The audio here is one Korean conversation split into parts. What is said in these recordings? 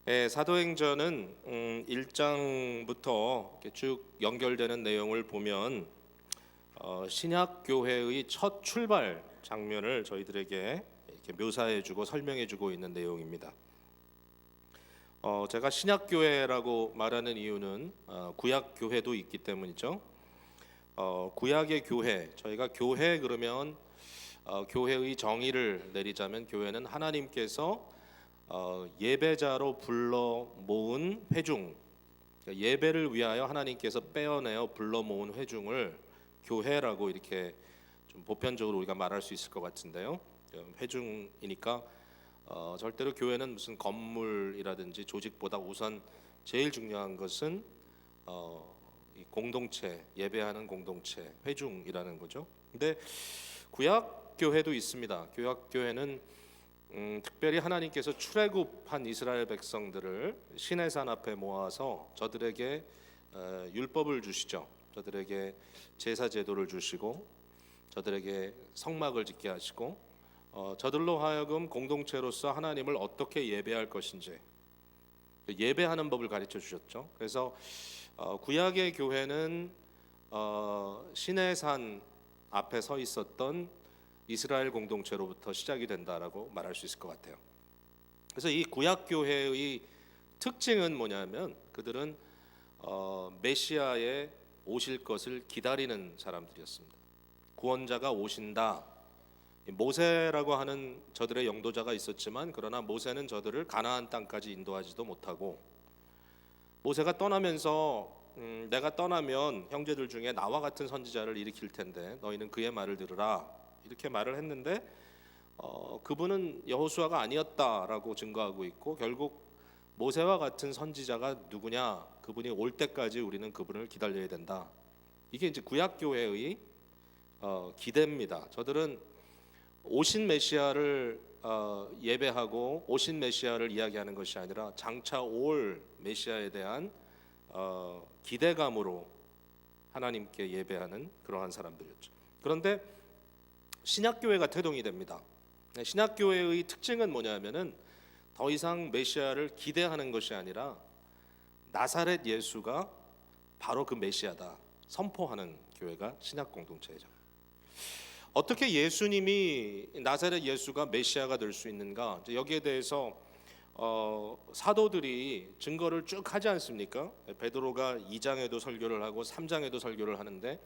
사도행전은 1장부터 이렇게 쭉 연결되는 내용을 보면 신약 교회의 첫 출발 장면을 저희들에게 이렇게 묘사해주고 설명해주고 있는 내용입니다. 제가 신약 교회라고 말하는 이유는 구약 교회도 있기 때문이죠. 구약의 교회, 저희가 교회 그러면 교회의 정의를 내리자면 교회는 하나님께서 예배자로 불러 모은 회중, 그러니까 예배를 위하여 하나님께서 빼어내어 불러 모은 회중을 교회라고 이렇게 좀 보편적으로 우리가 말할 수 있을 것 같은데요. 회중이니까 절대로 교회는 무슨 건물이라든지 조직보다 우선 제일 중요한 것은 이 공동체, 예배하는 공동체, 회중이라는 거죠. 근데 구약 교회도 있습니다. 구약 교회는 특별히 하나님께서 출애굽한 이스라엘 백성들을 시내산 앞에 모아서 저들에게 율법을 주시죠. 저들에게 제사 제도를 주시고 저들에게 성막을 짓게 하시고 저들로 하여금 공동체로서 하나님을 어떻게 예배할 것인지 예배하는 법을 가르쳐 주셨죠. 그래서 구약의 교회는 시내산 앞에 서 있었던 이스라엘 공동체로부터 시작이 된다라고 말할 수 있을 것 같아요. 그래서 이 구약 교회의 특징은 뭐냐면 그들은 메시아의 오실 것을 기다리는 사람들이었습니다. 구원자가 오신다. 모세라고 하는 저들의 영도자가 있었지만 그러나 모세는 저들을 가나안 땅까지 인도하지도 못하고 모세가 떠나면서 내가 떠나면 형제들 중에 나와 같은 선지자를 일으킬 텐데 너희는 그의 말을 들으라 이렇게 말을 했는데 그분은 여호수아가 아니었다라고 증거하고 있고 결국 모세와 같은 선지자가 누구냐 그분이 올 때까지 우리는 그분을 기다려야 된다. 이게 이제 구약 교회의 기대입니다. 저들은 오신 메시아를 예배하고 오신 메시아를 이야기하는 것이 아니라 장차 올 메시아에 대한 기대감으로 하나님께 예배하는 그러한 사람들이었죠. 그런데 신약교회가 태동이 됩니다. 신약교회의 특징은 뭐냐면은 더 이상 메시아를 기대하는 것이 아니라 나사렛 예수가 바로 그 메시아다 선포하는 교회가 신약 공동체죠. 어떻게 예수님이 나사렛 예수가 메시아가 될 수 있는가? 여기에 대해서 사도들이 증거를 쭉 하지 않습니까? 베드로가 2장에도 설교를 하고 3장에도 설교를 하는데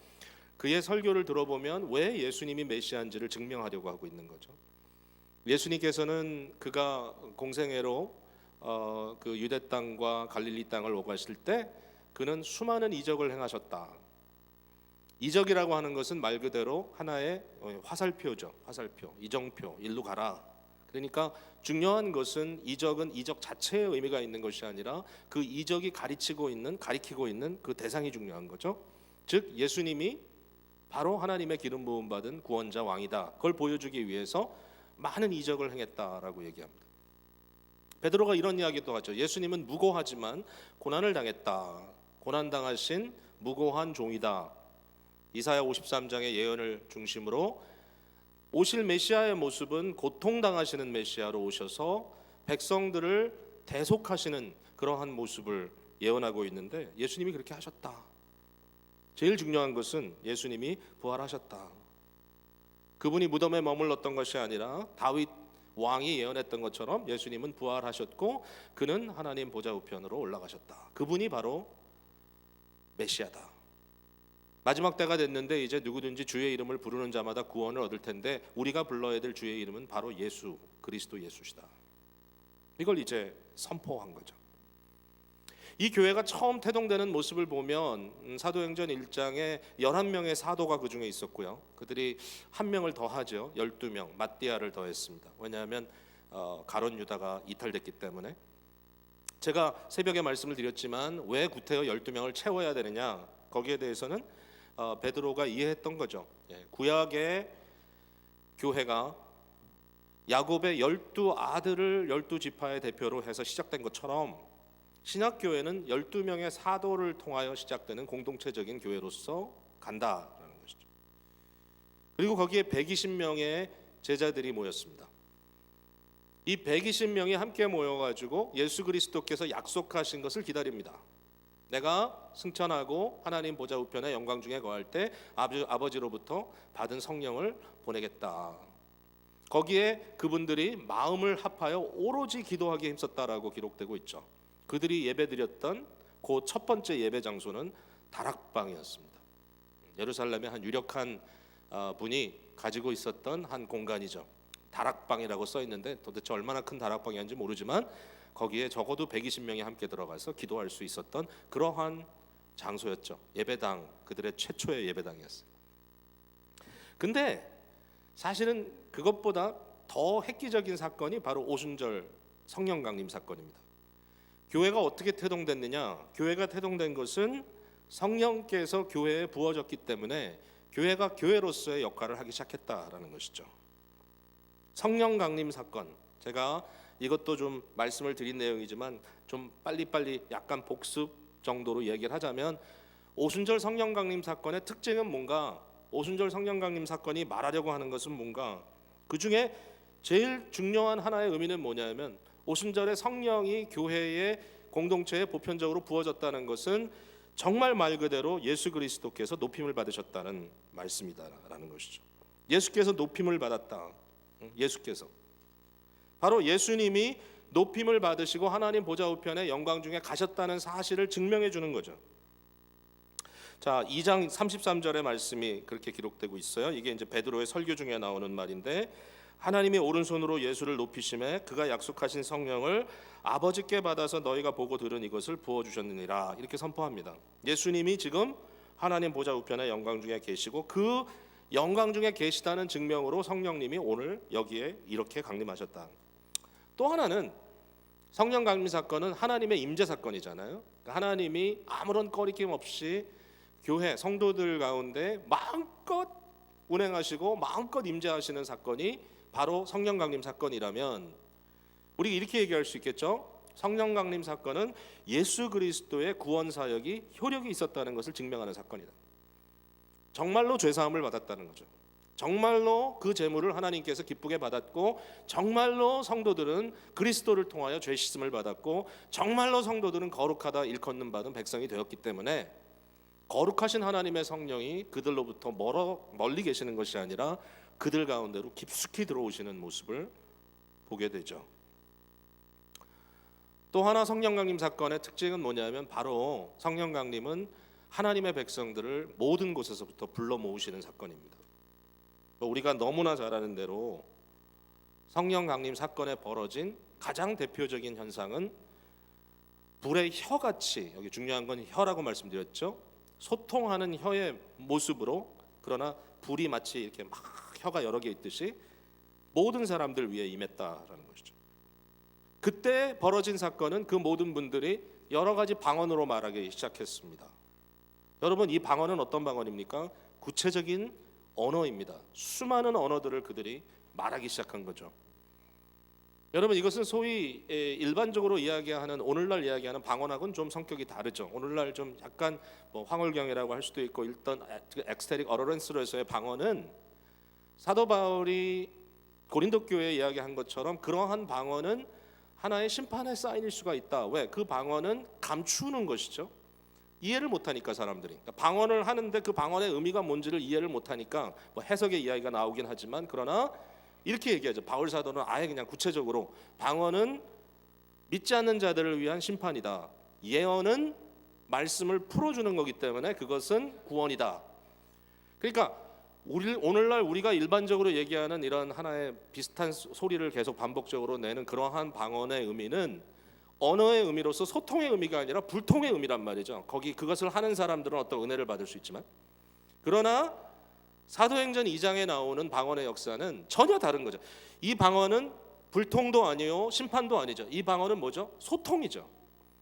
그의 설교를 들어보면 왜 예수님이 메시아인지를 증명하려고 하고 있는 거죠. 예수님께서는 그가 공생애로 그 유대 땅과 갈릴리 땅을 오가실 때 그는 수많은 이적을 행하셨다. 이적이라고 하는 것은 말 그대로 하나의 화살표죠. 화살표, 이정표, 일로 가라. 그러니까 중요한 것은 이적은 이적 자체의 의미가 있는 것이 아니라 그 이적이 가리키고 있는 그 대상이 중요한 거죠. 즉 예수님이 바로 하나님의 기름 부음 받은 구원자 왕이다. 그걸 보여주기 위해서 많은 이적을 행했다라고 얘기합니다. 베드로가 이런 이야기도 하죠. 예수님은 무고하지만 고난을 당했다. 고난 당하신 무고한 종이다. 이사야 53장의 예언을 중심으로 오실 메시아의 모습은 고통당하시는 메시아로 오셔서 백성들을 대속하시는 그러한 모습을 예언하고 있는데 예수님이 그렇게 하셨다. 제일 중요한 것은 예수님이 부활하셨다. 그분이 무덤에 머물렀던 것이 아니라 다윗 왕이 예언했던 것처럼 예수님은 부활하셨고 그는 하나님 보좌 우편으로 올라가셨다. 그분이 바로 메시아다. 마지막 때가 됐는데 이제 누구든지 주의 이름을 부르는 자마다 구원을 얻을 텐데 우리가 불러야 될 주의 이름은 바로 예수, 그리스도 예수시다. 이걸 이제 선포한 거죠. 이 교회가 처음 태동되는 모습을 보면 사도행전 1장에 11명의 사도가 그 중에 있었고요. 그들이 한 명을 더하죠. 12명, 마띠아를 더했습니다. 왜냐하면 가룟 유다가 이탈됐기 때문에. 제가 새벽에 말씀을 드렸지만 왜 구태여 12명을 채워야 되느냐 거기에 대해서는 베드로가 이해했던 거죠. 구약의 교회가 야곱의 12아들을 12지파의 대표로 해서 시작된 것처럼 신약교회는 12명의 사도를 통하여 시작되는 공동체적인 교회로서 간다라는 것이죠. 그리고 거기에 120명의 제자들이 모였습니다. 이 120명이 함께 모여가지고 예수 그리스도께서 약속하신 것을 기다립니다. 내가 승천하고 하나님 보좌 우편에 영광 중에 거할 때 아버지로부터 받은 성령을 보내겠다. 거기에 그분들이 마음을 합하여 오로지 기도하기에 힘썼다라고 기록되고 있죠. 그들이 예배드렸던 그 첫 번째 예배 장소는 다락방이었습니다. 예루살렘의 한 유력한 분이 가지고 있었던 한 공간이죠. 다락방이라고 써 있는데 도대체 얼마나 큰 다락방이었는지 모르지만 거기에 적어도 120명이 함께 들어가서 기도할 수 있었던 그러한 장소였죠. 예배당, 그들의 최초의 예배당이었어요. 근데 사실은 그것보다 더 획기적인 사건이 바로 오순절 성령 강림 사건입니다. 교회가 어떻게 태동됐느냐? 교회가 태동된 것은 성령께서 교회에 부어졌기 때문에 교회가 교회로서의 역할을 하기 시작했다라는 것이죠. 성령 강림 사건, 제가 이것도 좀 말씀을 드린 내용이지만 좀 빨리빨리 약간 복습 정도로 얘기를 하자면, 오순절 성령 강림 사건의 특징은 뭔가, 오순절 성령 강림 사건이 말하려고 하는 것은 뭔가, 그 중에 제일 중요한 하나의 의미는 뭐냐면, 오순절에 성령이 교회의 공동체에 보편적으로 부어졌다는 것은 정말 말 그대로 예수 그리스도께서 높임을 받으셨다는 말씀이다라는 것이죠. 예수께서 높임을 받았다. 예수께서 바로 예수님이 높임을 받으시고 하나님 보좌 우편에 영광 중에 가셨다는 사실을 증명해 주는 거죠. 자, 2장 33절의 말씀이 그렇게 기록되고 있어요. 이게 이제 베드로의 설교 중에 나오는 말인데, 하나님이 오른손으로 예수를 높이심에 그가 약속하신 성령을 아버지께 받아서 너희가 보고 들은 이것을 부어주셨느니라, 이렇게 선포합니다. 예수님이 지금 하나님 보좌 우편에 영광 중에 계시고 그 영광 중에 계시다는 증명으로 성령님이 오늘 여기에 이렇게 강림하셨다. 또 하나는 성령 강림 사건은 하나님의 임재 사건이잖아요. 하나님이 아무런 꺼리낌 없이 교회 성도들 가운데 마음껏 운행하시고 마음껏 임재하시는 사건이 바로 성령 강림 사건이라면, 우리 이렇게 얘기할 수 있겠죠. 성령 강림 사건은 예수 그리스도의 구원 사역이 효력이 있었다는 것을 증명하는 사건이다. 정말로 죄 사함을 받았다는 거죠. 정말로 그 제물을 하나님께서 기쁘게 받았고, 정말로 성도들은 그리스도를 통하여 죄 씻음을 받았고, 정말로 성도들은 거룩하다 일컫는 받은 백성이 되었기 때문에 거룩하신 하나님의 성령이 그들로부터 멀리 계시는 것이 아니라 그들 가운데로 깊숙이 들어오시는 모습을 보게 되죠. 또 하나 성령 강림 사건의 특징은 뭐냐면, 바로 성령 강림은 하나님의 백성들을 모든 곳에서부터 불러 모으시는 사건입니다. 우리가 너무나 잘 아는 대로 성령 강림 사건에 벌어진 가장 대표적인 현상은 불의 혀같이, 여기 중요한 건 혀라고 말씀드렸죠. 소통하는 혀의 모습으로, 그러나 불이 마치 이렇게 막 혀가 여러 개 있듯이 모든 사람들 위에 임했다라는 것이죠. 그때 벌어진 사건은 그 모든 분들이 여러 가지 방언으로 말하기 시작했습니다. 여러분, 이 방언은 어떤 방언입니까? 구체적인 언어입니다. 수많은 언어들을 그들이 말하기 시작한 거죠. 여러분, 이것은 소위 일반적으로 이야기하는, 오늘날 이야기하는 방언하고는 좀 성격이 다르죠. 오늘날 좀 약간 황홀경이라고 할 수도 있고, 일단 엑스테릭 어러런스로서의 방언은 사도 바울이 고린도 교회에 이야기한 것처럼 그러한 방언은 하나의 심판의 사인일 수가 있다. 왜? 그 방언은 감추는 것이죠. 이해를 못하니까 사람들이, 그러니까 방언을 하는데 그 방언의 의미가 뭔지를 이해를 못하니까 해석의 이야기가 나오긴 하지만, 그러나 이렇게 얘기하죠. 바울 사도는 아예 그냥 구체적으로 방언은 믿지 않는 자들을 위한 심판이다. 예언은 말씀을 풀어주는 거기 때문에 그것은 구원이다. 그러니까 오늘날 우리가 일반적으로 얘기하는 이런 하나의 비슷한 소리를 계속 반복적으로 내는 그러한 방언의 의미는 언어의 의미로서 소통의 의미가 아니라 불통의 의미란 말이죠. 그것을 하는 사람들은 어떤 은혜를 받을 수 있지만, 그러나 사도행전 2장에 나오는 방언의 역사는 전혀 다른 거죠. 이 방언은 불통도 아니요 심판도 아니죠. 이 방언은 뭐죠? 소통이죠.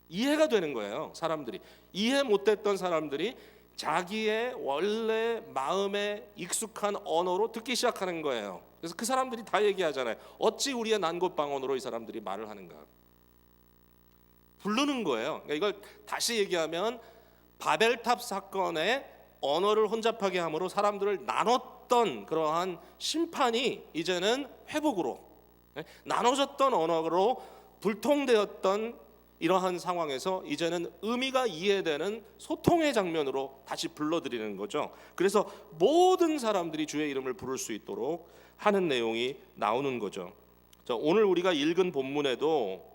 이해가 되는 거예요. 사람들이 이해 못했던 사람들이 자기의 원래 마음에 익숙한 언어로 듣기 시작하는 거예요. 그래서 그 사람들이 다 얘기하잖아요. 어찌 우리의 난곳 방언으로 이 사람들이 말을 하는가. 부르는 거예요. 그러니까 이걸 다시 얘기하면, 바벨탑 사건의 언어를 혼잡하게 함으로 사람들을 나눴던 그러한 심판이 이제는 회복으로, 나눠졌던 언어로 불통되었던 이러한 상황에서 이제는 의미가 이해되는 소통의 장면으로 다시 불러들이는 거죠. 그래서 모든 사람들이 주의 이름을 부를 수 있도록 하는 내용이 나오는 거죠. 자, 오늘 우리가 읽은 본문에도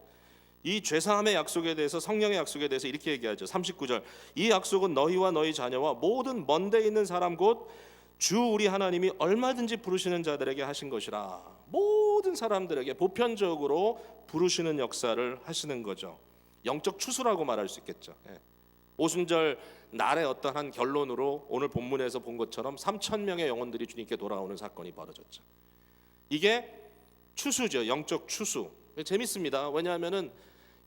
이 죄사함의 약속에 대해서, 성령의 약속에 대해서 이렇게 얘기하죠. 39절, 이 약속은 너희와 너희 자녀와 모든 먼데 있는 사람 곧 주 우리 하나님이 얼마든지 부르시는 자들에게 하신 것이라. 모든 사람들에게 보편적으로 부르시는 역사를 하시는 거죠. 영적 추수라고 말할 수 있겠죠. 오순절 날의 어떠한 결론으로 오늘 본문에서 본 것처럼 3,000명의 영혼들이 주님께 돌아오는 사건이 벌어졌죠. 이게 추수죠. 영적 추수. 재밌습니다. 왜냐하면은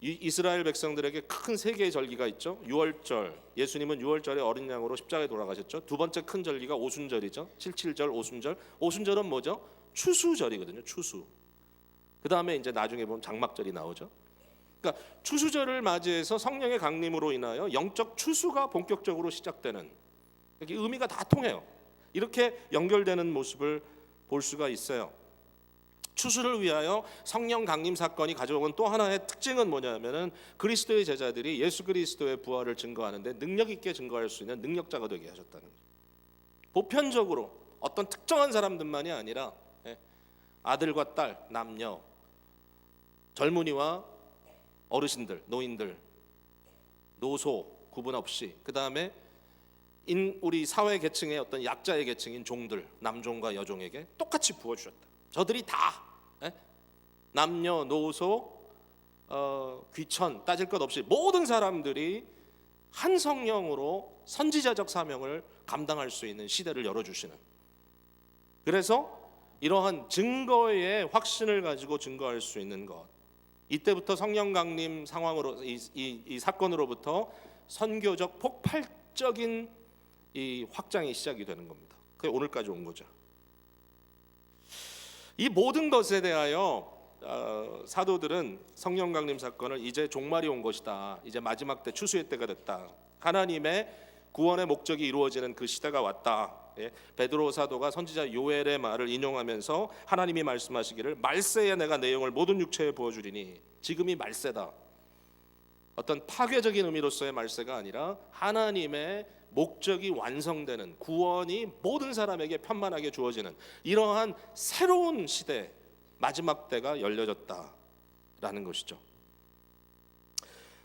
이스라엘 백성들에게 큰 세 개의 절기가 있죠. 유월절, 예수님은 유월절에 어린 양으로 십자가에 돌아가셨죠. 두 번째 큰 절기가 오순절이죠. 77절, 오순절. 오순절은 뭐죠? 추수절이거든요. 추수. 그 다음에 이제 나중에 보면 장막절이 나오죠. 그러니까 추수절을 맞이해서 성령의 강림으로 인하여 영적 추수가 본격적으로 시작되는, 이렇게 의미가 다 통해요. 이렇게 연결되는 모습을 볼 수가 있어요. 추수를 위하여 성령 강림 사건이 가져온 또 하나의 특징은 뭐냐면은 그리스도의 제자들이 예수 그리스도의 부활을 증거하는데 능력 있게 증거할 수 있는 능력자가 되게 하셨다는 거예요. 보편적으로 어떤 특정한 사람들만이 아니라 아들과 딸, 남녀, 젊은이와 어르신들, 노인들, 노소 구분 없이, 그 다음에 우리 사회 계층의 어떤 약자의 계층인 종들, 남종과 여종에게 똑같이 부어주셨다. 저들이 다 남녀, 노소, 귀천 따질 것 없이 모든 사람들이 한 성령으로 선지자적 사명을 감당할 수 있는 시대를 열어주시는, 그래서 이러한 증거의 확신을 가지고 증거할 수 있는 것, 이때부터 성령 강림 상황으로 이 사건으로부터 선교적 폭발적인 이 확장이 시작이 되는 겁니다. 그게 오늘까지 온 거죠. 이 모든 것에 대하여 사도들은 성령 강림 사건을 이제 종말이 온 것이다, 이제 마지막 때 추수의 때가 됐다, 하나님의 구원의 목적이 이루어지는 그 시대가 왔다. 베드로 사도가 선지자 요엘의 말을 인용하면서 하나님이 말씀하시기를 말세에 내가 내 영을 모든 육체에 부어주리니, 지금이 말세다. 어떤 파괴적인 의미로서의 말세가 아니라 하나님의 목적이 완성되는, 구원이 모든 사람에게 편만하게 주어지는 이러한 새로운 시대, 마지막 때가 열려졌다라는 것이죠.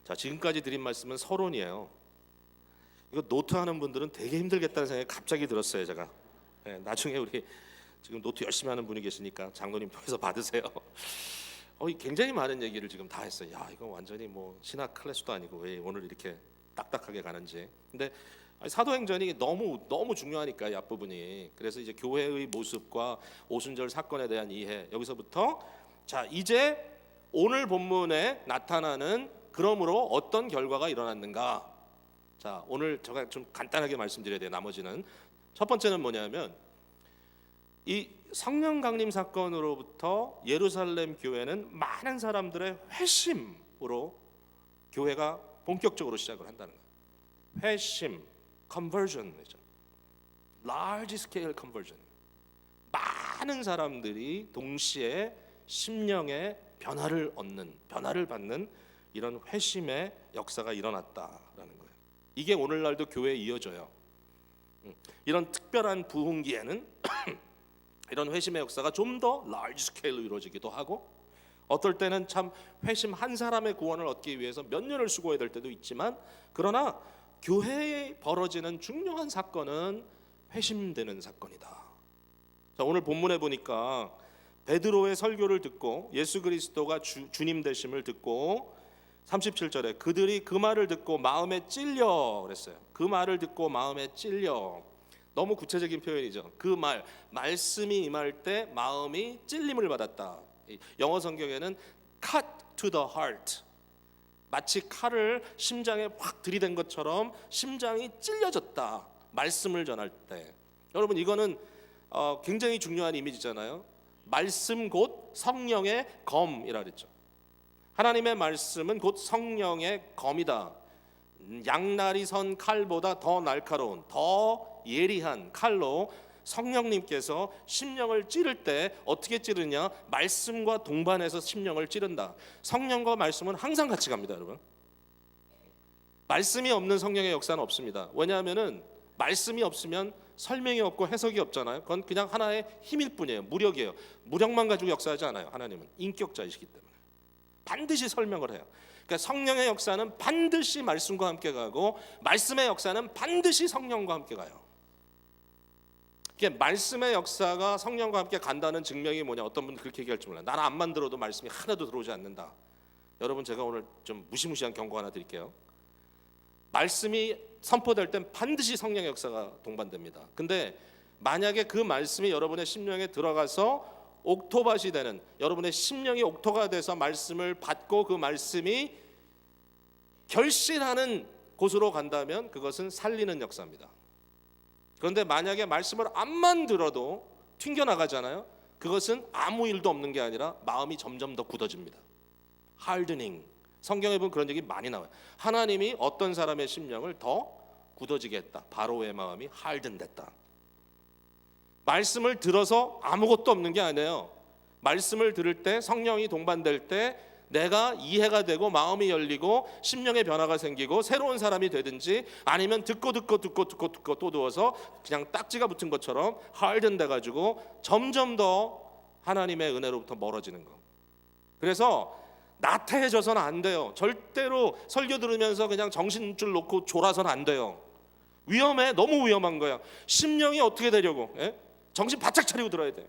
자, 지금까지 드린 말씀은 서론이에요. 이거 노트하는 분들은 되게 힘들겠다는 생각이 갑자기 들었어요. 제가 나중에 우리 지금 노트 열심히 하는 분이 계시니까 장로님 통해서 받으세요. 굉장히 많은 얘기를 지금 다 했어요. 야, 이거 완전히 뭐 신학 클래스도 아니고 왜 오늘 이렇게 딱딱하게 가는지. 근데 사도행전이 너무 중요하니까 이 앞부분이. 그래서 이제 교회의 모습과 오순절 사건에 대한 이해, 여기서부터 자, 이제 오늘 본문에 나타나는 그러므로 어떤 결과가 일어났는가. 자, 오늘 제가 좀 간단하게 말씀드려야 돼요. 나머지는. 첫 번째는 뭐냐면 이 성령 강림 사건으로부터 예루살렘 교회는 많은 사람들의 회심으로 교회가 본격적으로 시작을 한다는 거예요. 회심, conversion이죠. large scale conversion. 많은 사람들이 동시에 심령의 변화를 얻는, 변화를 받는 이런 회심의 역사가 일어났다라는 거예요. 이게 오늘날도 교회에 이어져요. 이런 특별한 부흥기에는 이런 회심의 역사가 좀 더 large scale로 이루어지기도 하고, 어떨 때는 참 회심 한 사람의 구원을 얻기 위해서 몇 년을 수고해야 될 때도 있지만, 그러나 교회에 벌어지는 중요한 사건은 회심되는 사건이다. 자, 오늘 본문에 보니까 베드로의 설교를 듣고 예수 그리스도가 주님 되심을 듣고 37절에 그들이 그 말을 듣고 마음에 찔려 그랬어요. 그 말을 듣고 마음에 찔려. 너무 구체적인 표현이죠. 그 말씀이 임할 때 마음이 찔림을 받았다. 영어 성경에는 cut to the heart, 마치 칼을 심장에 확 들이댄 것처럼 심장이 찔려졌다. 말씀을 전할 때. 여러분, 이거는 굉장히 중요한 이미지잖아요. 말씀 곧 성령의 검이라 그랬죠. 하나님의 말씀은 곧 성령의 검이다. 양날이 선 칼보다 더 날카로운, 더 예리한 칼로 성령님께서 심령을 찌를 때 어떻게 찌르냐? 말씀과 동반해서 심령을 찌른다. 성령과 말씀은 항상 같이 갑니다, 여러분. 말씀이 없는 성령의 역사는 없습니다. 왜냐하면은 말씀이 없으면 설명이 없고 해석이 없잖아요. 그건 그냥 하나의 힘일 뿐이에요. 무력이에요. 무력만 가지고 역사하지 않아요. 하나님은 인격자이시기 때문에 반드시 설명을 해요. 그러니까 성령의 역사는 반드시 말씀과 함께 가고 말씀의 역사는 반드시 성령과 함께 가요. 말씀의 역사가 성령과 함께 간다는 증명이 뭐냐? 어떤 분은 그렇게 얘기할지 몰라요. 나는 앞만 들어도 말씀이 하나도 들어오지 않는다. 여러분, 제가 오늘 좀 무시무시한 경고 하나 드릴게요. 말씀이 선포될 땐 반드시 성령의 역사가 동반됩니다. 근데 만약에 그 말씀이 여러분의 심령에 들어가서 옥토밭이 되는, 여러분의 심령이 옥토가 돼서 말씀을 받고 그 말씀이 결실하는 곳으로 간다면 그것은 살리는 역사입니다. 그런데 만약에 말씀을 앞만 들어도 튕겨나가잖아요. 그것은 아무 일도 없는 게 아니라 마음이 점점 더 굳어집니다. hardening. 성경에 보면 그런 얘기 많이 나와요. 하나님이 어떤 사람의 심령을 더 굳어지게 했다. 바로의 마음이 harden됐다. 말씀을 들어서 아무것도 없는 게 아니에요. 말씀을 들을 때 성령이 동반될 때 내가 이해가 되고 마음이 열리고 심령의 변화가 생기고 새로운 사람이 되든지, 아니면 듣고 또 누워서 그냥 딱지가 붙은 것처럼 harden 돼가지고 점점 더 하나님의 은혜로부터 멀어지는 거. 그래서 나태해져서는 안 돼요. 절대로 설교 들으면서 그냥 정신줄 놓고 졸아서는 안 돼요. 위험해. 너무 위험한 거야. 심령이 어떻게 되려고? 예? 정신 바짝 차리고 들어야 돼.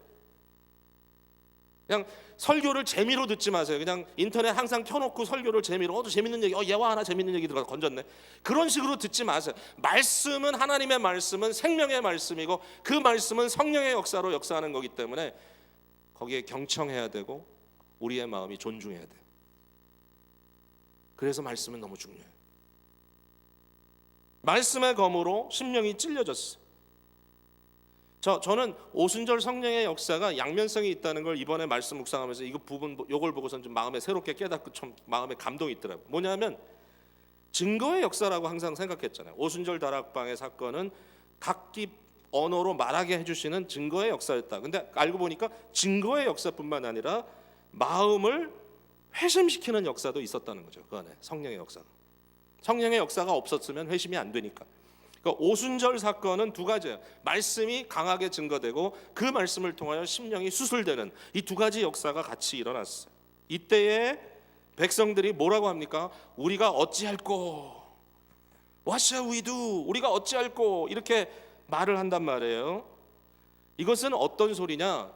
그냥 설교를 재미로 듣지 마세요. 그냥 인터넷 항상 켜놓고 설교를 재미로, 재밌는 얘기, 예화 하나 재밌는 얘기 들어가 건졌네. 그런 식으로 듣지 마세요. 말씀은, 하나님의 말씀은 생명의 말씀이고 그 말씀은 성령의 역사로 역사하는 거기 때문에 거기에 경청해야 되고 우리의 마음이 존중해야 돼요. 그래서 말씀은 너무 중요해요. 말씀의 검으로 심령이 찔려졌어요. 저는 오순절 성령의 역사가 양면성이 있다는 걸 이번에 말씀 묵상하면서 이걸 보고선 좀 마음에 새롭게 깨닫고 좀 마음에 감동이 있더라고요. 뭐냐면 증거의 역사라고 항상 생각했잖아요. 오순절 다락방의 사건은 각기 언어로 말하게 해주시는 증거의 역사였다. 근데 알고 보니까 증거의 역사뿐만 아니라 마음을 회심시키는 역사도 있었다는 거죠. 그 안에 성령의 역사가. 성령의 역사가 없었으면 회심이 안 되니까. 그러니까 오순절 사건은 두 가지예요. 말씀이 강하게 증거되고 그 말씀을 통하여 심령이 수술되는 이 두 가지 역사가 같이 일어났어요. 이때에 백성들이 뭐라고 합니까? 우리가 어찌할꼬? What shall we do? 우리가 어찌할꼬? 이렇게 말을 한단 말이에요. 이것은 어떤 소리냐?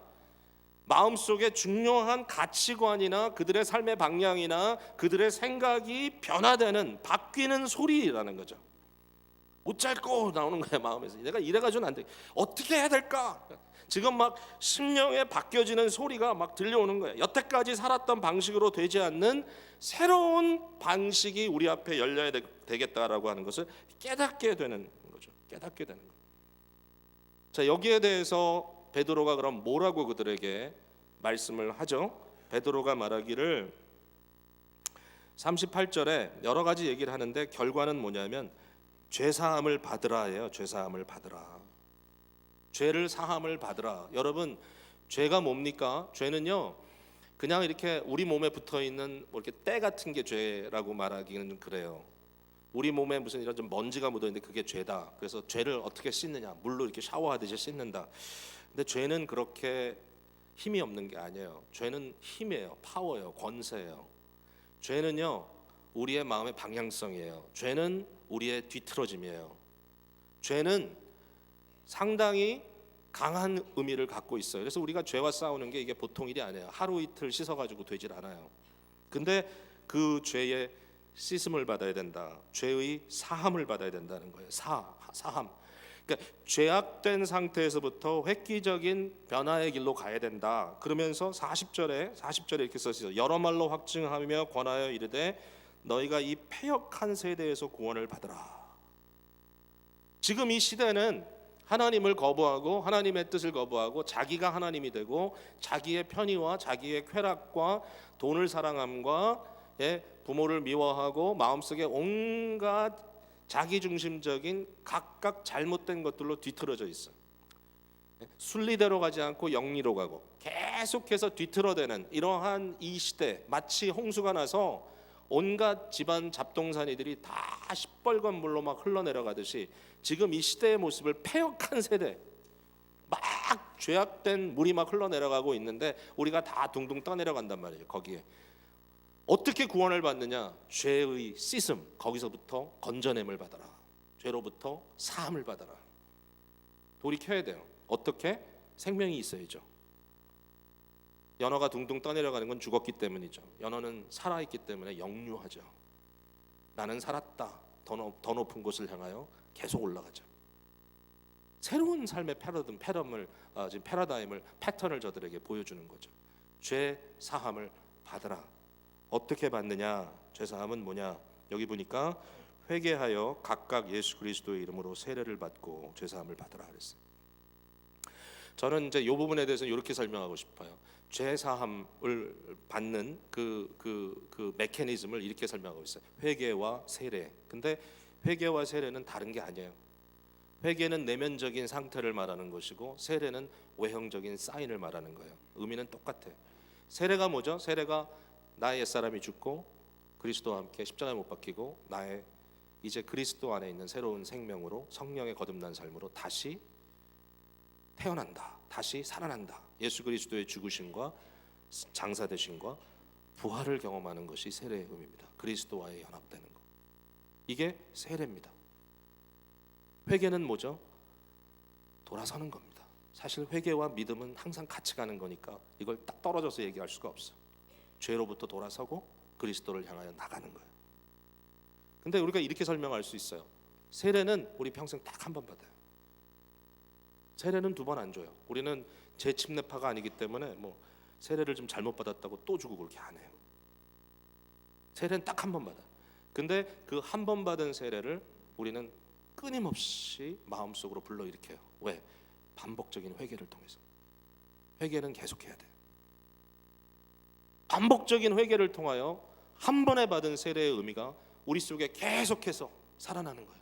마음속에 중요한 가치관이나 그들의 삶의 방향이나 그들의 생각이 변화되는, 바뀌는 소리라는 거죠. 어쩔꼬 나오는 거야 마음에서. 내가 이래가지고는 안 돼. 어떻게 해야 될까? 지금 막 심령에 바뀌어지는 소리가 막 들려오는 거야. 여태까지 살았던 방식으로 되지 않는 새로운 방식이 우리 앞에 열려야 되겠다라고 하는 것을 깨닫게 되는 거죠. 깨닫게 되는 거. 자, 여기에 대해서 베드로가 그럼 뭐라고 그들에게 말씀을 하죠? 베드로가 말하기를 38절에 여러 가지 얘기를 하는데 결과는 뭐냐면 죄사함을 받으라예요. 죄사함을 받으라. 죄를 사함을 받으라. 여러분, 죄가 뭡니까? 죄는요, 그냥 이렇게 우리 몸에 붙어 있는 뭐 이렇게 때 같은 게 죄라고 말하기는 그래요. 우리 몸에 무슨 이런 좀 먼지가 묻어 있는데 그게 죄다. 그래서 죄를 어떻게 씻느냐? 물로 이렇게 샤워하듯이 씻는다. 근데 죄는 그렇게 힘이 없는 게 아니에요. 죄는 힘이에요. 파워예요. 권세예요. 죄는요, 우리의 마음의 방향성이에요. 죄는 우리의 뒤틀어짐이에요. 죄는 상당히 강한 의미를 갖고 있어요. 그래서 우리가 죄와 싸우는 게 이게 보통 일이 아니에요. 하루 이틀 씻어가지고 되질 않아요. 근데 그 죄의 씻음을 받아야 된다. 죄의 사함을 받아야 된다는 거예요. 사함. 그러니까 죄악된 상태에서부터 획기적인 변화의 길로 가야 된다. 그러면서 40절에 이렇게 써 있어요. 여러 말로 확증하며 권하여 이르되 너희가 이 패역한 세대에서 구원을 받으라. 지금 이 시대는 하나님을 거부하고 하나님의 뜻을 거부하고 자기가 하나님이 되고 자기의 편의와 자기의 쾌락과 돈을 사랑함과 부모를 미워하고 마음속에 온갖 자기중심적인 각각 잘못된 것들로 뒤틀어져 있어요. 순리대로 가지 않고 영리로 가고 계속해서 뒤틀어대는 이러한 이 시대, 마치 홍수가 나서 온갖 집안 잡동사니들이 다 시뻘건 물로 막 흘러내려가듯이 지금 이 시대의 모습을 패역한 세대, 막 죄악된 물이 막 흘러내려가고 있는데 우리가 다 둥둥 떠내려간단 말이에요. 거기에 어떻게 구원을 받느냐? 죄의 씻음, 거기서부터 건져냄을 받아라. 죄로부터 사함을 받아라. 돌이켜야 돼요. 어떻게? 생명이 있어야죠. 연어가 둥둥 떠내려가는 건 죽었기 때문이죠. 연어는 살아있기 때문에 영유하죠. 나는 살았다. 더 높은 곳을 향하여 계속 올라가죠. 새로운 삶의 패러다임을 패턴을 저들에게 보여주는 거죠. 죄 사함을 받으라. 어떻게 받느냐? 죄 사함은 뭐냐? 여기 보니까 회개하여 각각 예수 그리스도의 이름으로 세례를 받고 죄 사함을 받으라 그랬어요. 저는 이제 이 부분에 대해서 이렇게 설명하고 싶어요. 죄 사함을 받는 그 메커니즘을 이렇게 설명하고 있어요. 회개와 세례. 근데 회개와 세례는 다른 게 아니에요. 회개는 내면적인 상태를 말하는 것이고 세례는 외형적인 사인을 말하는 거예요. 의미는 똑같아요. 세례가 뭐죠? 세례가 나의 옛사람이 죽고 그리스도와 함께 십자가에 못 박히고 나의 이제 그리스도 안에 있는 새로운 생명으로 성령의 거듭난 삶으로 다시 태어난다. 다시 살아난다. 예수 그리스도의 죽으심과 장사되심과 부활을 경험하는 것이 세례의 의미입니다. 그리스도와의 연합되는 것. 이게 세례입니다. 회개는 뭐죠? 돌아서는 겁니다. 사실 회개와 믿음은 항상 같이 가는 거니까 이걸 딱 떨어져서 얘기할 수가 없어요. 죄로부터 돌아서고 그리스도를 향하여 나가는 거예요. 근데 우리가 이렇게 설명할 수 있어요. 세례는 우리 평생 딱 한 번 받아요. 세례는 2번 안 줘요. 우리는 재침례파가 아니기 때문에 뭐 세례를 좀 잘못 받았다고 또 주고 그렇게 안 해요. 세례는 딱 한 번 받아요. 근데 그 한 번 받은 세례를 우리는 끊임없이 마음속으로 불러일으켜요. 왜? 반복적인 회개를 통해서. 회개는 계속해야 돼요. 반복적인 회개를 통하여 한 번에 받은 세례의 의미가 우리 속에 계속해서 살아나는 거예요.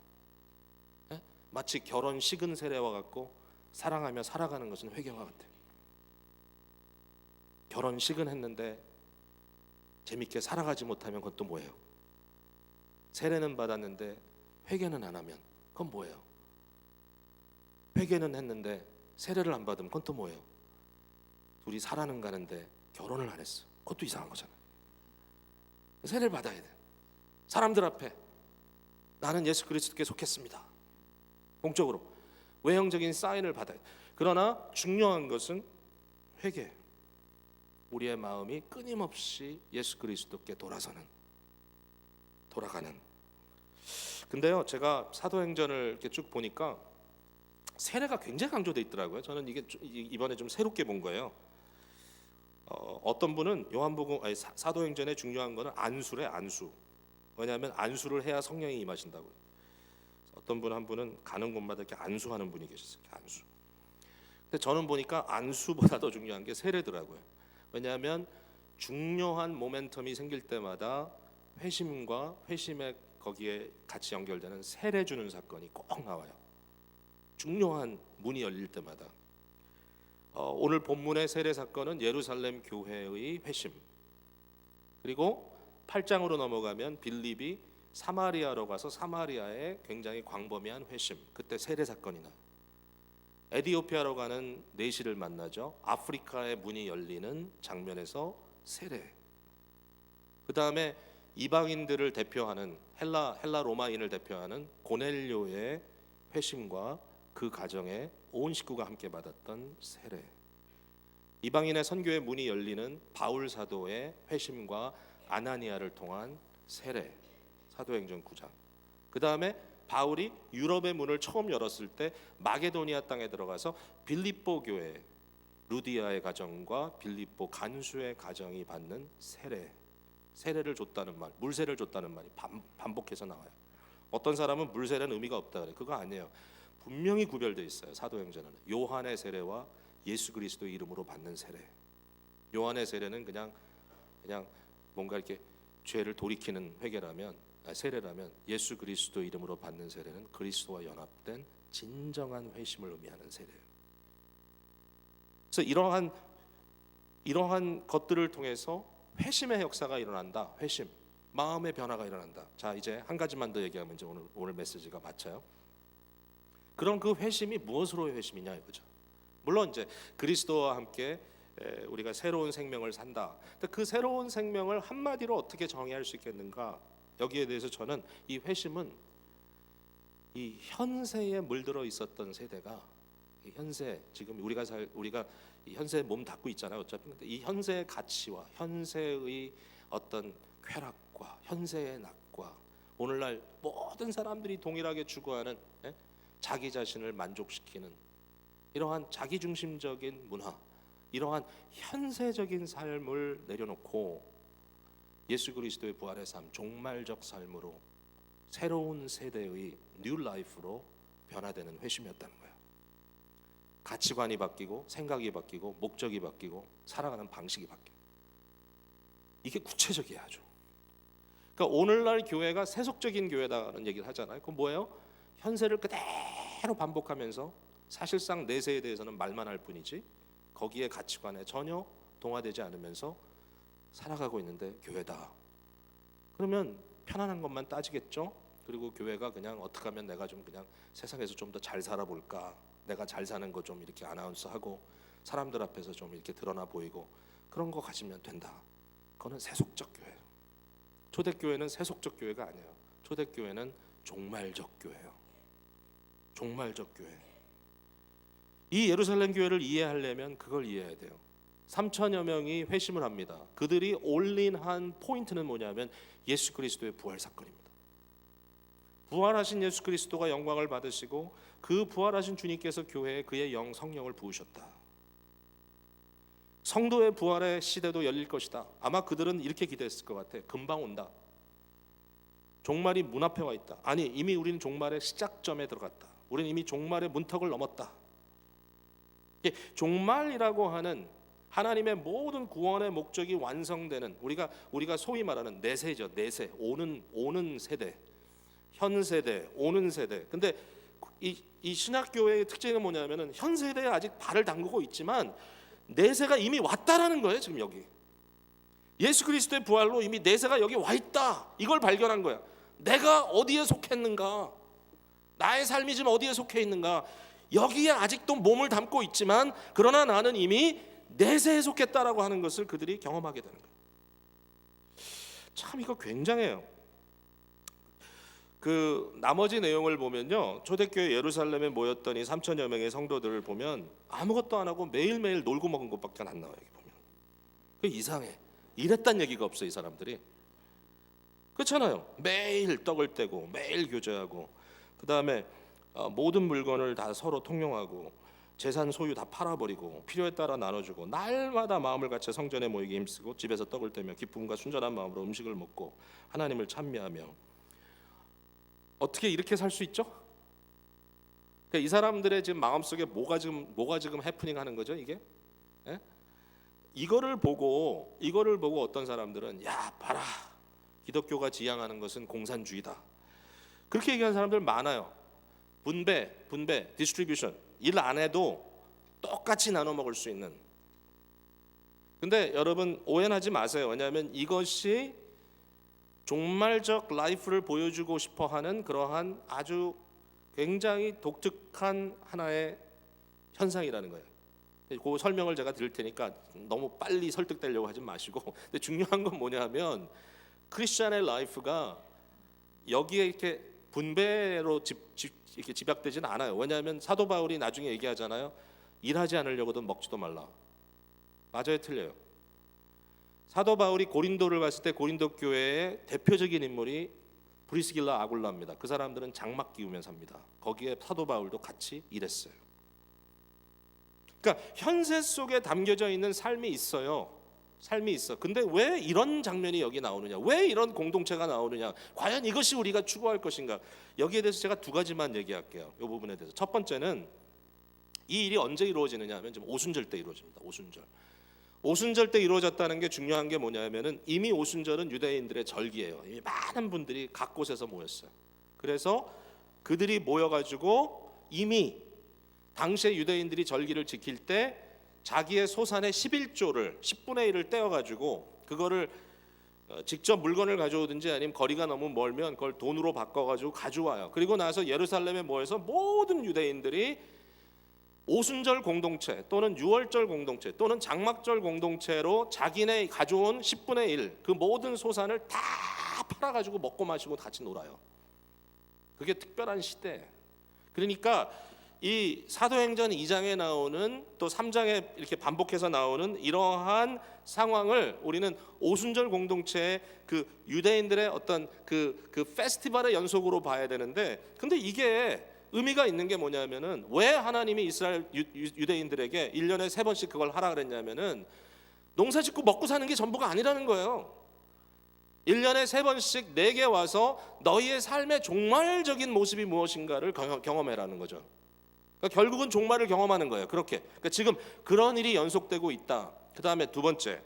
네? 마치 결혼 식은 세례와 같고 사랑하며 살아가는 것은 회개와 같아요. 결혼식은 했는데 재밌게 살아가지 못하면 그건 또 뭐예요? 세례는 받았는데 회개는 안 하면 그건 뭐예요? 회개는 했는데 세례를 안 받으면 그건 또 뭐예요? 둘이 살아는 가는데 결혼을 안 했어. 그것도 이상한 거잖아요. 세례를 받아야 돼. 사람들 앞에 나는 예수 그리스도께 속했습니다. 공적으로 외형적인 사인을 받아요. 그러나 중요한 것은 회개. 우리의 마음이 끊임없이 예수 그리스도께 돌아가는. 근데요, 제가 사도행전을 이렇게 쭉 보니까 세례가 굉장히 강조돼 있더라고요. 저는 이게 이번에 좀 새롭게 본 거예요. 어떤 분은 요한복음 사도행전에 중요한 거는 안수래, 안수. 왜냐하면 안수를 해야 성령이 임하신다고요. 어떤 분 한 분은 가는 곳마다 이렇게 안수하는 분이 계셨어요. 안수. 근데 저는 보니까 안수보다 더 중요한 게 세례더라고요. 왜냐하면 중요한 모멘텀이 생길 때마다 회심과 회심에 거기에 같이 연결되는 세례 주는 사건이 꼭 나와요. 중요한 문이 열릴 때마다. 오늘 본문의 세례 사건은 예루살렘 교회의 회심. 그리고 8장으로 넘어가면 빌립이 사마리아로 가서 사마리아에 굉장히 광범위한 회심. 그때 세례 사건이 나요. 에디오피아로 가는 내시를 만나죠. 아프리카의 문이 열리는 장면에서 세례. 그 다음에 이방인들을 대표하는 헬라 로마인을 대표하는 고넬료의 회심과 그 가정에 온 식구가 함께 받았던 세례. 이방인의 선교의 문이 열리는 바울 사도의 회심과 아나니아를 통한 세례. 사도행전 9장. 그 다음에 바울이 유럽의 문을 처음 열었을 때 마게도니아 땅에 들어가서 빌립보 교회 루디아의 가정과 빌립보 간수의 가정이 받는 세례를 줬다는 말, 물세를 줬다는 말이 반복해서 나와요. 어떤 사람은 물세례는 의미가 없다 그래. 그거 아니에요. 분명히 구별되어 있어요. 사도행전에는 요한의 세례와 예수 그리스도의 이름으로 받는 세례. 요한의 세례는 그냥 뭔가 이렇게 죄를 돌이키는 세례라면 예수 그리스도 이름으로 받는 세례는 그리스도와 연합된 진정한 회심을 의미하는 세례예요. 그래서 이러한 것들을 통해서 회심의 역사가 일어난다. 회심, 마음의 변화가 일어난다. 자, 이제 한 가지만 더 얘기하면 이제 오늘 메시지가 마쳐요. 그럼 그 회심이 무엇으로의 회심이냐 이거죠. 물론 이제 그리스도와 함께 우리가 새로운 생명을 산다. 근데 그 새로운 생명을 한마디로 어떻게 정의할 수 있겠는가? 여기에 대해서 저는 이 회심은 이 현세에 물들어 있었던 세대가, 이 현세, 지금 우리가 이 현세에 몸 닫고 있잖아요. 어차피 근데 이 현세의 가치와 현세의 어떤 쾌락과 현세의 낙과 오늘날 모든 사람들이 동일하게 추구하는 자기 자신을 만족시키는 이러한 자기중심적인 문화, 이러한 현세적인 삶을 내려놓고 예수 그리스도의 부활의 삶, 종말적 삶으로 새로운 세대의 뉴 라이프로 변화되는 회심이었다는 거예요. 가치관이 바뀌고 생각이 바뀌고 목적이 바뀌고 살아가는 방식이 바뀌고, 이게 구체적이야 아주. 그러니까 오늘날 교회가 세속적인 교회다라는 얘기를 하잖아요. 그건 뭐예요? 현세를 그대로 반복하면서 사실상 내세에 대해서는 말만 할 뿐이지 거기에 가치관에 전혀 동화되지 않으면서 살아가고 있는데 교회다. 그러면 편안한 것만 따지겠죠. 그리고 교회가 그냥 어떻게 하면 내가 좀 그냥 세상에서 좀 더 잘 살아볼까, 내가 잘 사는 거 좀 이렇게 아나운스하고 사람들 앞에서 좀 이렇게 드러나 보이고 그런 거 가지면 된다. 그거는 세속적 교회예요. 초대교회는 세속적 교회가 아니에요. 초대교회는 종말적 교회예요. 종말적 교회. 이 예루살렘 교회를 이해하려면 그걸 이해해야 돼요. 3천여 명이 회심을 합니다. 그들이 올인한 포인트는 뭐냐면 예수 그리스도의 부활 사건입니다. 부활하신 예수 그리스도가 영광을 받으시고 그 부활하신 주님께서 교회에 그의 성령을 부으셨다. 성도의 부활의 시대도 열릴 것이다. 아마 그들은 이렇게 기대했을 것 같아. 금방 온다. 종말이 문 앞에 와 있다. 아니, 이미 우리는 종말의 시작점에 들어갔다. 우리는 이미 종말의 문턱을 넘었다. 종말이라고 하는 하나님의 모든 구원의 목적이 완성되는, 우리가 소위 말하는 내세죠. 내세, 오는 세대, 현 세대, 오는 세대. 근데 이 신약교회의 특징은 뭐냐면은 현 세대에 아직 발을 담그고 있지만 내세가 이미 왔다라는 거예요. 지금 여기 예수 그리스도의 부활로 이미 내세가 여기 와 있다. 이걸 발견한 거야. 내가 어디에 속했는가? 나의 삶이 지금 어디에 속해 있는가? 여기에 아직도 몸을 담고 있지만 그러나 나는 이미 내세에 속했다라고 하는 것을 그들이 경험하게 되는 거예요. 참 이거 굉장해요. 그 나머지 내용을 보면요, 초대교회 예루살렘에 모였던 이 3천여 명의 성도들을 보면 아무것도 안 하고 매일매일 놀고 먹은 것밖에 안 나와요. 여기 보면 그 이상해. 이랬단 얘기가 없어 이 사람들이. 그렇잖아요. 매일 떡을 떼고 매일 교제하고 그 다음에 모든 물건을 다 서로 통용하고 재산 소유 다 팔아버리고 필요에 따라 나눠주고 날마다 마음을 같이 성전에 모이게 힘쓰고 집에서 떡을 떼며 기쁨과 순전한 마음으로 음식을 먹고 하나님을 찬미하며. 어떻게 이렇게 살 수 있죠? 그러니까 이 사람들의 지금 마음속에 뭐가 지금 해프닝하는 거죠 이게? 예? 이거를 보고 어떤 사람들은 야 봐라, 기독교가 지향하는 것은 공산주의다. 그렇게 얘기하는 사람들 많아요. 분배, 디스트리뷰션. 일 안 해도 똑같이 나눠 먹을 수 있는. 근데 여러분 오해하지 마세요. 왜냐하면 이것이 종말적 라이프를 보여주고 싶어하는 그러한 아주 굉장히 독특한 하나의 현상이라는 거예요. 그 설명을 제가 드릴 테니까 너무 빨리 설득되려고 하지 마시고. 근데 중요한 건 뭐냐면 크리스천의 라이프가 여기에 이렇게 분배로 이렇게 집약되지는 않아요. 왜냐하면 사도 바울이 나중에 얘기하잖아요. 일하지 않으려고도 먹지도 말라. 맞아요, 틀려요? 사도 바울이 고린도를 갔을 때 고린도 교회의 대표적인 인물이 브리스길라 아굴라입니다. 그 사람들은 장막 기우며 삽니다. 거기에 사도 바울도 같이 일했어요. 그러니까 현세 속에 담겨져 있는 삶이 있어요. 삶이 있어. 근데 왜 이런 장면이 여기 나오느냐? 왜 이런 공동체가 나오느냐? 과연 이것이 우리가 추구할 것인가? 여기에 대해서 제가 두 가지만 얘기할게요. 이 부분에 대해서. 첫 번째는 이 일이 언제 이루어지느냐 하면 지금 오순절 때 이루어집니다. 오순절 때 이루어졌다는 게 중요한 게 뭐냐면은 이미 오순절은 유대인들의 절기예요. 이미 많은 분들이 각 곳에서 모였어요. 그래서 그들이 모여가지고 이미 당시에 유대인들이 절기를 지킬 때 자기의 소산의 11조를 10분의 1을 떼어가지고 그거를 직접 물건을 가져오든지 아니면 거리가 너무 멀면 그걸 돈으로 바꿔가지고 가져와요. 그리고 나서 예루살렘에 모여서 모든 유대인들이 오순절 공동체 또는 유월절 공동체 또는 장막절 공동체로 자기네 가져온 10분의 1 그 모든 소산을 다 팔아가지고 먹고 마시고 같이 놀아요. 그게 특별한 시대. 그러니까 이 사도행전 2장에 나오는 또 3장에 이렇게 반복해서 나오는 이러한 상황을 우리는 오순절 공동체의 그 유대인들의 어떤 그 페스티벌의 연속으로 봐야 되는데, 근데 이게 의미가 있는 게 뭐냐면은 왜 하나님이 이스라엘 유대인들에게 1년에 3번씩 그걸 하라 그랬냐면은 농사 짓고 먹고 사는 게 전부가 아니라는 거예요. 1년에 3번씩 내게 와서 너희의 삶의 종말적인 모습이 무엇인가를 경험해라는 거죠. 그러니까 결국은 종말을 경험하는 거예요. 그렇게. 그러니까 지금 그런 일이 연속되고 있다. 그 다음에 두 번째,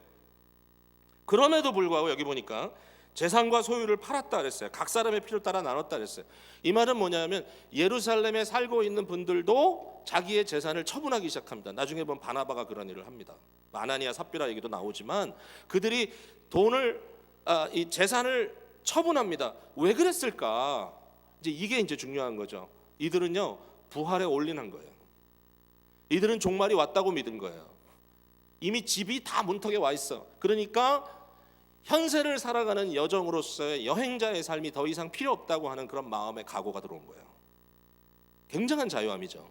그럼에도 불구하고 여기 보니까 재산과 소유를 팔았다 그랬어요. 각 사람의 필요에 따라 나눴다 그랬어요. 이 말은 뭐냐면 예루살렘에 살고 있는 분들도 자기의 재산을 처분하기 시작합니다. 나중에 보면 바나바가 그런 일을 합니다. 아나니아 삽비라 얘기도 나오지만 그들이 이 재산을 처분합니다. 왜 그랬을까? 이게 이제 중요한 거죠. 이들은요 부활에 올인한 거예요. 이들은 종말이 왔다고 믿은 거예요. 이미 집이 다 문턱에 와 있어. 그러니까 현세를 살아가는 여정으로서의 여행자의 삶이 더 이상 필요 없다고 하는 그런 마음의 각오가 들어온 거예요. 굉장한 자유함이죠.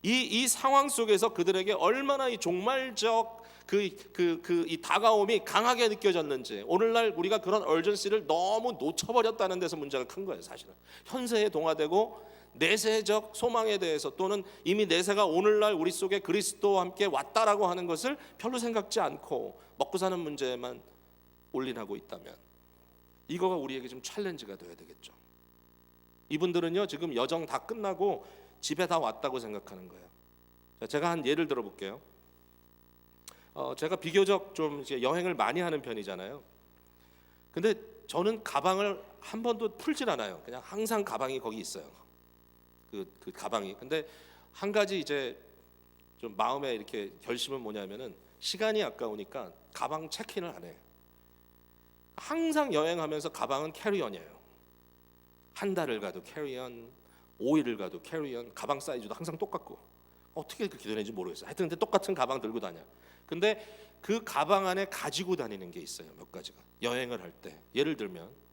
이 상황 속에서 그들에게 얼마나 이 종말적 이 다가옴이 강하게 느껴졌는지, 오늘날 우리가 그런 얼전시를 너무 놓쳐버렸다는 데서 문제가 큰 거예요. 사실은 현세에 동화되고 내세적 소망에 대해서 또는 이미 내세가 오늘날 우리 속에 그리스도와 함께 왔다라고 하는 것을 별로 생각지 않고 먹고 사는 문제에만 올인하고 있다면 이거가 우리에게 좀 챌린지가 돼야 되겠죠. 이분들은요 지금 여정 다 끝나고 집에 다 왔다고 생각하는 거예요. 제가 한 예를 들어 볼게요. 제가 비교적 좀 이제 여행을 많이 하는 편이잖아요. 근데 저는 가방을 한 번도 풀질 않아요. 그냥 항상 가방이 거기 있어요. 그 가방이. 근데 한 가지 이제 좀 마음에 이렇게 결심은 뭐냐면은 시간이 아까우니까 가방 체크인을 안 해요. 항상 여행하면서 가방은 캐리언이에요. 한 달을 가도 캐리언, 5일을 가도 캐리언, 가방 사이즈도 항상 똑같고 어떻게 그렇게 되는지 모르겠어요. 하여튼 근데 똑같은 가방 들고 다녀요. 근데 그 가방 안에 가지고 다니는 게 있어요. 몇 가지가. 여행을 할 때 예를 들면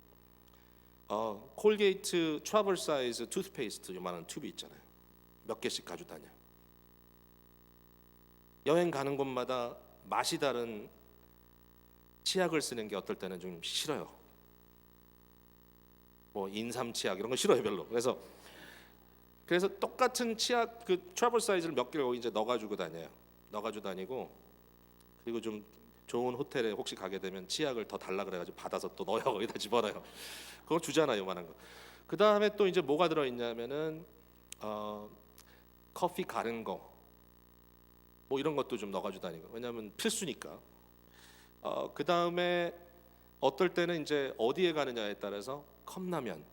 콜게이트 트러블 사이즈 투스페이스트 요만한 튜브 있잖아요. 몇 개씩 가지고 다녀요. 여행 가는 곳마다 맛이 다른 치약을 쓰는 게 어떨 때는 좀 싫어요. 뭐 인삼 치약 이런 거 싫어요 별로. 그래서 똑같은 치약 그 트러블 사이즈를 몇 개를 이제 넣어가지고 다녀요. 넣어가지고 다니고 그리고 좀 좋은 호텔에 혹시 가게 되면 치약을 더 달라 그래가지고 받아서 또 넣어요. 거기다 집어넣어요. 그거 주잖아요, 요만한 거. 그 다음에 또 이제 뭐가 들어있냐면은 커피 가른 거, 뭐 이런 것도 좀 넣어가지고 다니고. 왜냐하면 필수니까. 그 다음에 어떨 때는 이제 어디에 가느냐에 따라서 컵라면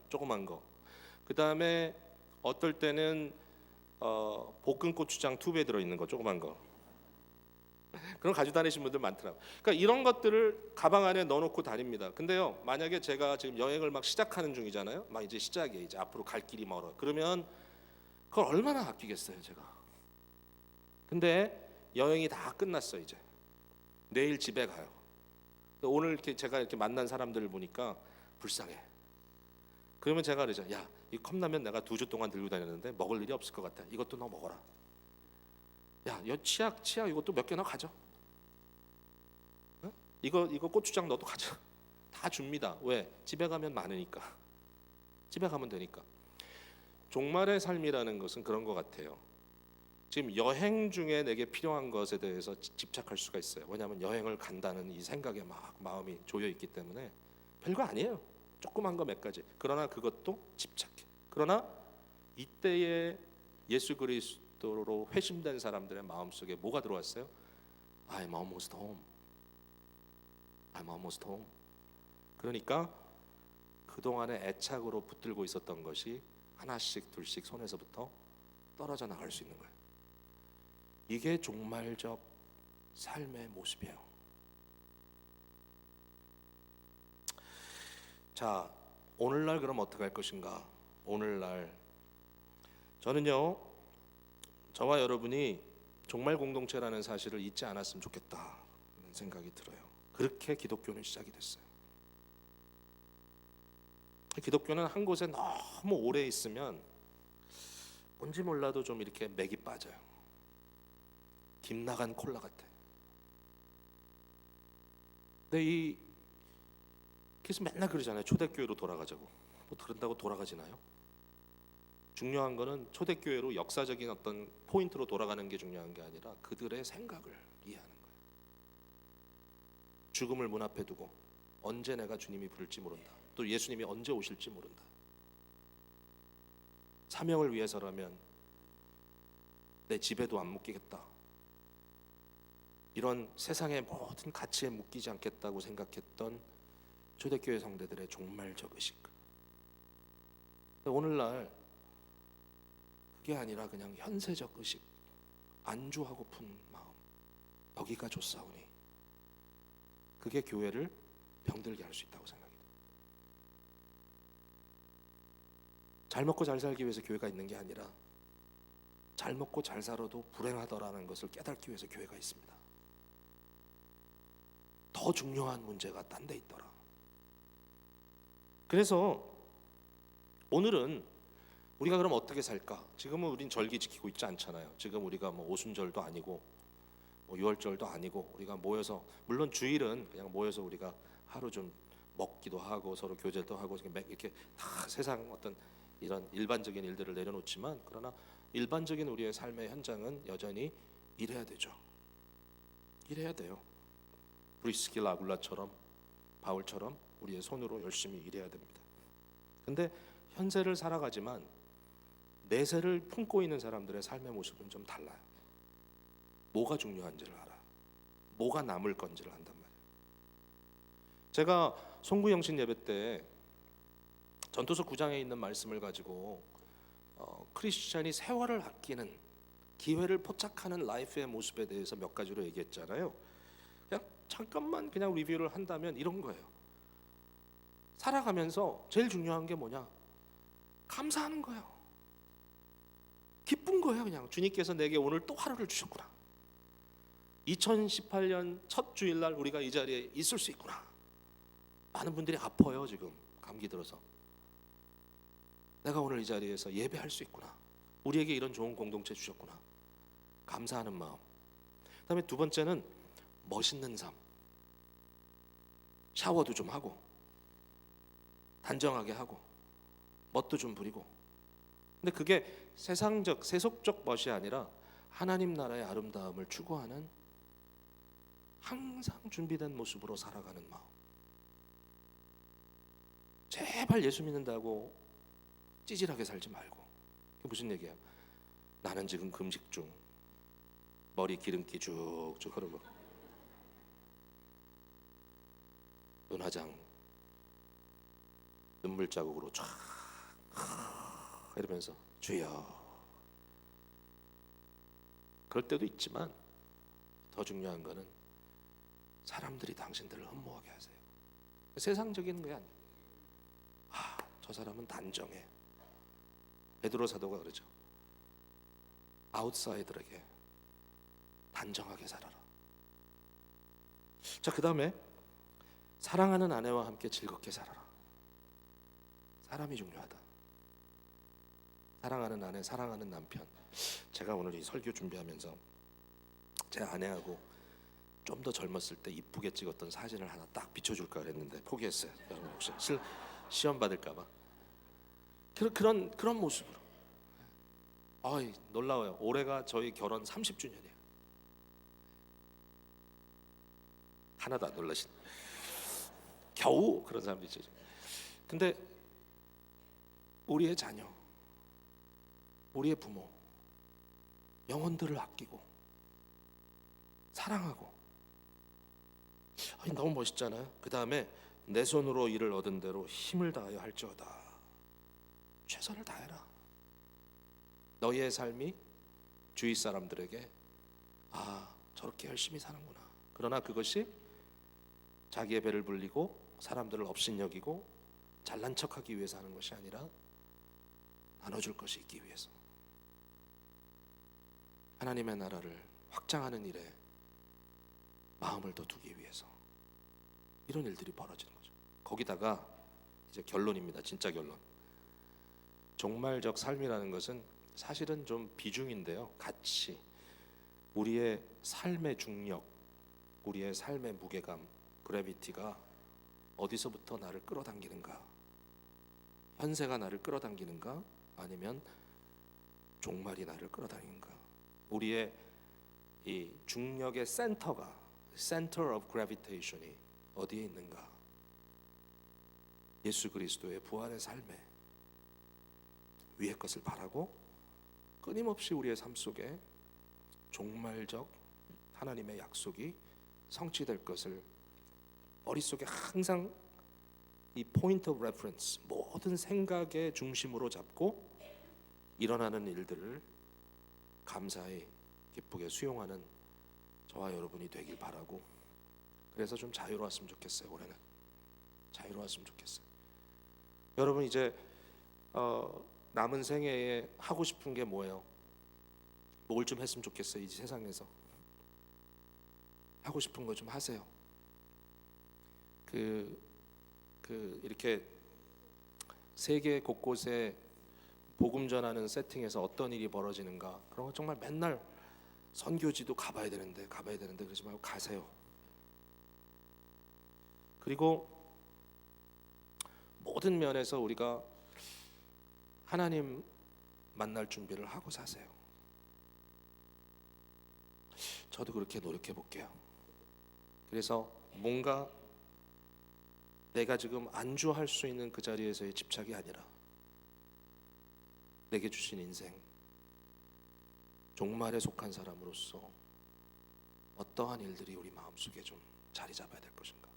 조그만 거. 그 다음에 어떨 때는 볶은 고추장 튜브에 들어있는 거 조그만 거. 그런 가지고 다니시는 분들 많더라고요. 그러니까 이런 것들을 가방 안에 넣어놓고 다닙니다. 근데요, 만약에 제가 지금 여행을 막 시작하는 중이잖아요. 막 이제 시작이에요. 이제 앞으로 갈 길이 멀어. 그러면 그걸 얼마나 아끼겠어요, 제가. 근데 여행이 다 끝났어 이제. 내일 집에 가요. 오늘 이렇게 제가 이렇게 만난 사람들을 보니까 불쌍해. 그러면 제가 그러죠. 야, 이 컵라면 내가 2주 동안 들고 다녔는데 먹을 일이 없을 것 같아. 이것도 너 먹어라. 야, 이 치약 이것도 몇 개나 가져. 어? 이거 고추장 너도 가져. 다 줍니다. 왜? 집에 가면 많으니까. 집에 가면 되니까. 종말의 삶이라는 것은 그런 것 같아요. 지금 여행 중에 내게 필요한 것에 대해서 집착할 수가 있어요. 왜냐하면 여행을 간다는 이 생각에 막 마음이 조여 있기 때문에 별거 아니에요. 조그만 거 몇 가지. 그러나 그것도 집착해. 그러나 이때에 예수 그리스도로 회심된 사람들의 마음속에 뭐가 들어왔어요? I'm almost home. I'm almost home. 그러니까 그동안에 애착으로 붙들고 있었던 것이 하나씩 둘씩 손에서부터 떨어져 나갈 수 있는 거예요. 이게 종말적 삶의 모습이에요. 자, 오늘날 그럼 어떻게 할 것인가? 오늘날 저는요, 저와 여러분이 종말 공동체라는 사실을 잊지 않았으면 좋겠다는 생각이 들어요. 그렇게 기독교는 시작이 됐어요. 기독교는 한 곳에 너무 오래 있으면 뭔지 몰라도 좀 이렇게 맥이 빠져요. 김 나간 콜라 같아. 근데 그래서 맨날 그러잖아요. 초대교회로 돌아가자고. 뭐 그런다고 돌아가지나요? 중요한 거는 초대교회로 역사적인 어떤 포인트로 돌아가는 게 중요한 게 아니라 그들의 생각을 이해하는 거예요. 죽음을 문 앞에 두고 언제 내가 주님이 부를지 모른다. 또 예수님이 언제 오실지 모른다. 사명을 위해서라면 내 집에도 안 묶이겠다. 이런 세상의 모든 가치에 묶이지 않겠다고 생각했던 초대교회 성대들의 종말적 의식. 오늘날 그게 아니라 그냥 현세적 의식, 안주하고픈 마음, 여기가 좋사오니, 그게 교회를 병들게 할 수 있다고 생각해요. 잘 먹고 잘 살기 위해서 교회가 있는 게 아니라 잘 먹고 잘 살아도 불행하더라는 것을 깨닫기 위해서 교회가 있습니다. 더 중요한 문제가 딴 데 있더라. 그래서 오늘은 우리가 그럼 어떻게 살까? 지금은 우린 절기 지키고 있지 않잖아요. 지금 우리가 뭐 오순절도 아니고 뭐 유월절도 아니고 우리가 모여서, 물론 주일은 그냥 모여서 우리가 하루 좀 먹기도 하고 서로 교제도 하고 이렇게 다 세상 어떤 이런 일반적인 일들을 내려놓지만, 그러나 일반적인 우리의 삶의 현장은 여전히 일해야 되죠. 일해야 돼요. 브리스길라 아굴라처럼, 바울처럼 우리의 손으로 열심히 일해야 됩니다. 근데 현세를 살아가지만 내세를 품고 있는 사람들의 삶의 모습은 좀 달라요. 뭐가 중요한지를 알아. 뭐가 남을 건지를 안단 말이에요. 제가 송구영신 예배 때 전도서 9장에 있는 말씀을 가지고 크리스찬이 세월을 아끼는, 기회를 포착하는 라이프의 모습에 대해서 몇 가지로 얘기했잖아요. 그냥 잠깐만 그냥 리뷰를 한다면 이런 거예요. 살아가면서 제일 중요한 게 뭐냐? 감사하는 거예요. 기쁜 거예요. 그냥 주님께서 내게 오늘 또 하루를 주셨구나. 2018년 첫 주일날 우리가 이 자리에 있을 수 있구나. 많은 분들이 아파요. 지금 감기 들어서. 내가 오늘 이 자리에서 예배할 수 있구나. 우리에게 이런 좋은 공동체 주셨구나. 감사하는 마음. 그다음에 두 번째는 멋있는 삶. 샤워도 좀 하고 단정하게 하고 멋도 좀 부리고. 근데 그게 세상적 세속적 멋이 아니라 하나님 나라의 아름다움을 추구하는 항상 준비된 모습으로 살아가는 마음. 제발 예수 믿는다고 찌질하게 살지 말고. 그게 무슨 얘기야? 나는 지금 금식 중, 머리 기름기 쭉쭉 흐르고 눈화장 눈물 자국으로 쫙 이러면서 주여. 그럴 때도 있지만 더 중요한 거는 사람들이 당신들을 흠모하게 하세요. 세상적인 게 아니에요. 저 사람은 단정해. 베드로 사도가 그러죠. 아웃사이더에게 단정하게 살아라. 자, 그 다음에 사랑하는 아내와 함께 즐겁게 살아라. 사람이 중요하다. 사랑하는 아내, 사랑하는 남편. 제가 오늘 이 설교 준비하면서 제 아내하고 좀 더 젊었을 때 이쁘게 찍었던 사진을 하나 딱 비춰줄까 그랬는데 포기했어요. 여러분 혹시 시험 받을까봐. 그런 모습으로. 놀라워요. 올해가 저희 결혼 30주년이에요. 하나도 안 놀라신. 겨우 그런 사람들이죠. 근데 우리의 자녀, 우리의 부모, 영혼들을 아끼고 사랑하고. 너무 멋있잖아요. 그 다음에 내 손으로 일을 얻은 대로 힘을 다하여 할지어다. 최선을 다해라. 너희의 삶이 주위 사람들에게 아, 저렇게 열심히 사는구나. 그러나 그것이 자기의 배를 불리고 사람들을 업신여기고 잘난 척하기 위해서 하는 것이 아니라 나눠줄 것이 있기 위해서, 하나님의 나라를 확장하는 일에 마음을 더 두기 위해서 이런 일들이 벌어지는 거죠. 거기다가 이제 결론입니다. 진짜 결론. 종말적 삶이라는 것은 사실은 좀 비중인데요. 가치, 우리의 삶의 중력, 우리의 삶의 무게감, 그래비티가 어디서부터 나를 끌어당기는가? 현세가 나를 끌어당기는가? 아니면 종말이 나를 끌어당기는가? 우리의 이 중력의 센터가, Center of Gravitation이 어디에 있는가? 예수 그리스도의 부활의 삶에 위의 것을 바라고 끊임없이 우리의 삶 속에 종말적 하나님의 약속이 성취될 것을 머릿속에 항상 이 포인트 오브 레퍼런스, 모든 생각의 중심으로 잡고 일어나는 일들을 감사히 기쁘게 수용하는 저와 여러분이 되길 바라고, 그래서 좀 자유로웠으면 좋겠어요. 올해는 자유로웠으면 좋겠어요. 여러분 이제 남은 생애에 하고 싶은 게 뭐예요? 뭘 좀 했으면 좋겠어요. 이 세상에서 하고 싶은 거 좀 하세요. 이렇게 세계 곳곳에 복음 전하는 세팅에서 어떤 일이 벌어지는가, 그런 거 정말 맨날 선교지도 가봐야 되는데 그러지 말고 가세요. 그리고 모든 면에서 우리가 하나님 만날 준비를 하고 사세요. 저도 그렇게 노력해 볼게요. 그래서 뭔가 내가 지금 안주할 수 있는 그 자리에서의 집착이 아니라 내게 주신 인생, 종말에 속한 사람으로서 어떠한 일들이 우리 마음속에 좀 자리 잡아야 될 것인가,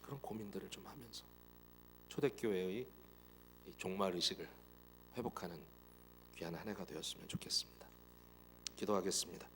그런 고민들을 좀 하면서 초대교회의 이 종말 의식을 회복하는 귀한 한 해가 되었으면 좋겠습니다. 기도하겠습니다.